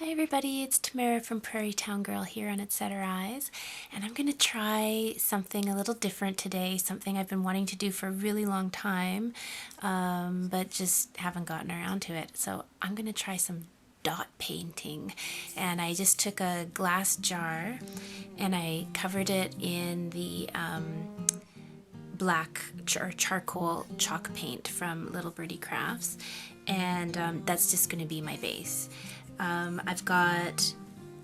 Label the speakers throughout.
Speaker 1: Hi everybody, it's Tamara from Prairie Town Girl here on It's Set Her Eyes, and I'm going to try something a little different today, something I've been wanting to do for a really long time, but just haven't gotten around to it. So I'm going to try some dot painting, and I just took a glass jar and I covered it in the black or charcoal chalk paint from Little Birdie Crafts, and that's just going to be my base. I've got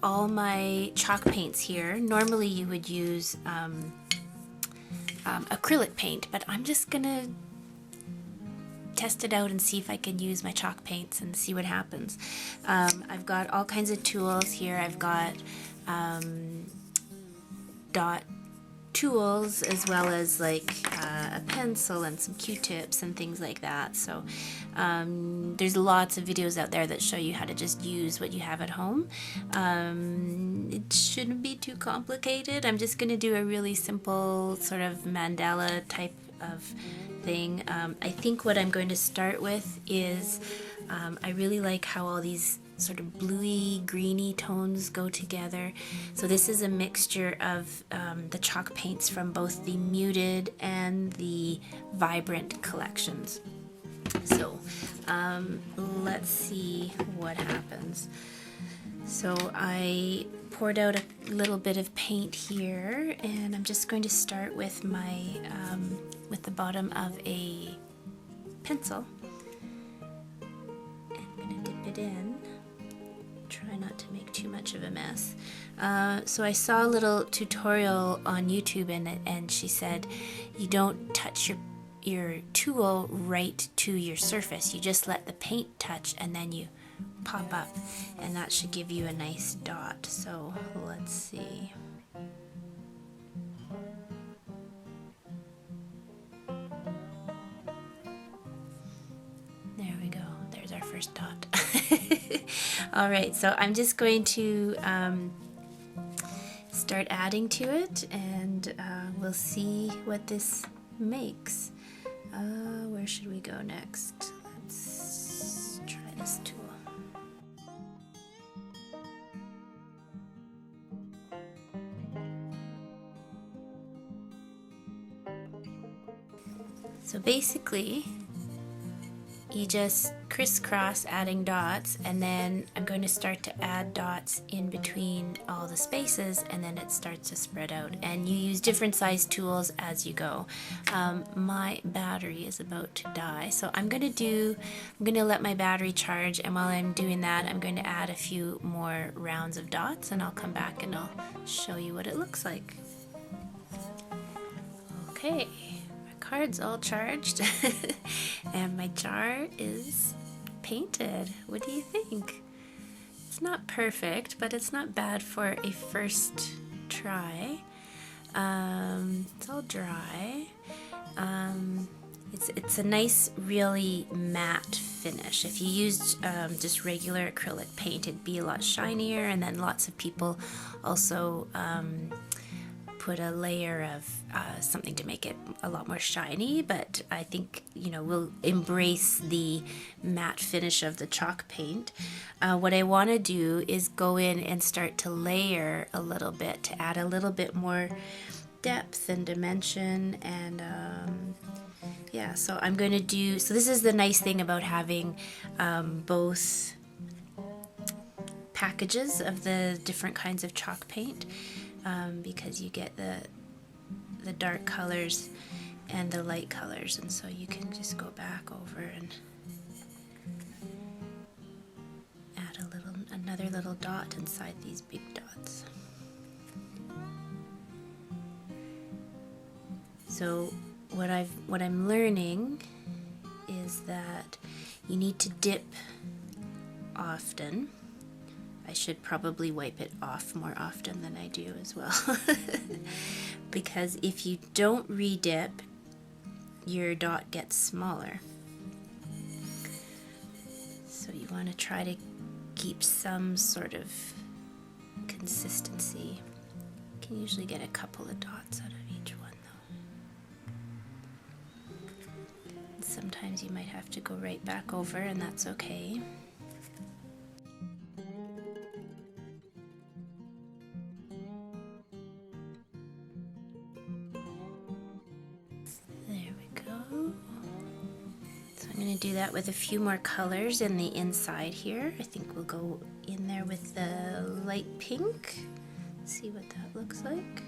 Speaker 1: all my chalk paints here. Normally you would use acrylic paint, but I'm just gonna test it out and see if I can use my chalk paints and see what happens. I've got all kinds of tools here. I've got dot tools as well as like a pencil and some Q-tips and things like that. So there's lots of videos out there that show you how to just use what you have at home. It shouldn't be too complicated. I'm just going to do a really simple sort of mandala type of thing. I think what I'm going to start with is I really like how all these sort of bluey, greeny tones go together. So this is a mixture of the chalk paints from both the muted and the vibrant collections. So let's see what happens. So I poured out a little bit of paint here, and I'm just going to start with my with the bottom of a pencil. I'm going to dip it in. Try not to make too much of a mess. So I saw a little tutorial on YouTube, and she said you don't touch your tool right to your surface. You just let the paint touch and then you pop up, and that should give you a nice dot. So let's see. There we go. There's our first dot. All right, so I'm just going to start adding to it, and we'll see what this makes. Where should we go next? Let's try this tool. So basically, you just crisscross adding dots, and then I'm going to start to add dots in between all the spaces, and then it starts to spread out, and you use different size tools as you go. My battery is about to die, so I'm going to let my battery charge, and while I'm doing that, I'm going to add a few more rounds of dots, and I'll come back and I'll show you what it looks like. Okay. Card's all charged and my jar is painted. What do you think? It's not perfect, but it's not bad for a first try. It's all dry. It's a nice, really matte finish. If you used just regular acrylic paint, it'd be a lot shinier, and then lots of people also put a layer of something to make it a lot more shiny, but I think, we'll embrace the matte finish of the chalk paint. What I want to do is go in and start to layer a little bit to add a little bit more depth and dimension, and yeah, so I'm going to do, so this is the nice thing about having both packages of the different kinds of chalk paint. Because you get the dark colors and the light colors, and so you can just go back over and add another little dot inside these big dots. So what I'm learning is that you need to dip often. I should probably wipe it off more often than I do as well. Because if you don't re-dip, your dot gets smaller. So you want to try to keep some sort of consistency. You can usually get a couple of dots out of each one though. Sometimes you might have to go right back over, and that's okay. I'm going to do that with a few more colors in the inside here. I think we'll go in there with the light pink. See what that looks like.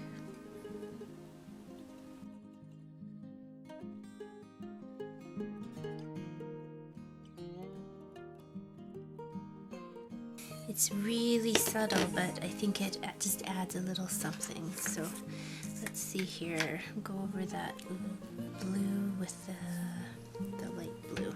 Speaker 1: It's really subtle, but I think it just adds a little something. So let's see here. Go over that blue with the light blue.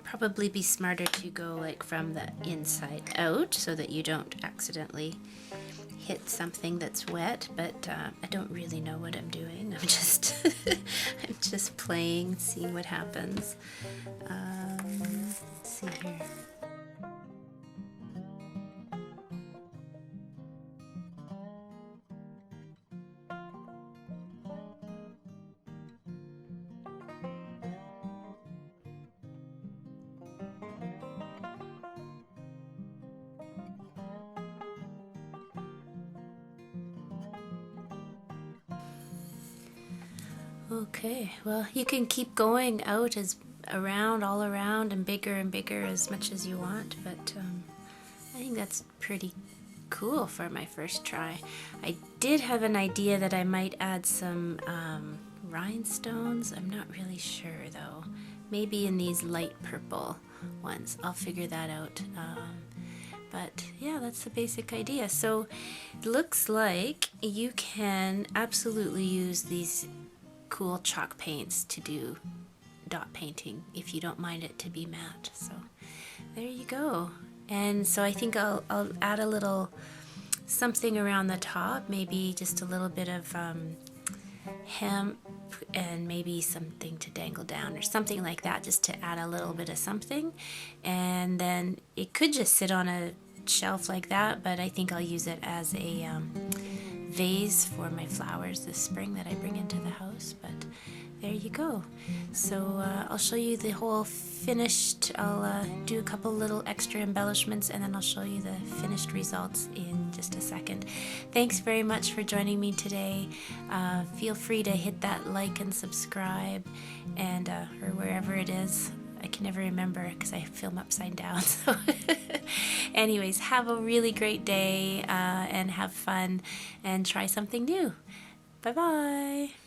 Speaker 1: Probably be smarter to go like from the inside out so that you don't accidentally hit something that's wet, but I don't really know what I'm doing. I'm just I'm just playing, seeing what happens. Let's see here. Okay, well, you can keep going out as around, all around, and bigger as much as you want, but I think that's pretty cool for my first try. I did have an idea that I might add some rhinestones. I'm not really sure though. Maybe in these light purple ones. I'll figure that out. But yeah, that's the basic idea. So it looks like you can absolutely use these cool chalk paints to do dot painting if you don't mind it to be matte. So there you go. And so I think I'll add a little something around the top, maybe just a little bit of hemp and maybe something to dangle down or something like that, just to add a little bit of something. And then it could just sit on a shelf like that, but I think I'll use it as a vase for my flowers this spring that I bring into the house. But there you go. So I'll show you the whole finished. I'll do a couple little extra embellishments and then I'll show you the finished results in just a second. Thanks very much for joining me today. Feel free to hit that like and subscribe, and or wherever it is. I can never remember because I film upside down. So anyways, have a really great day and have fun and try something new. Bye-bye.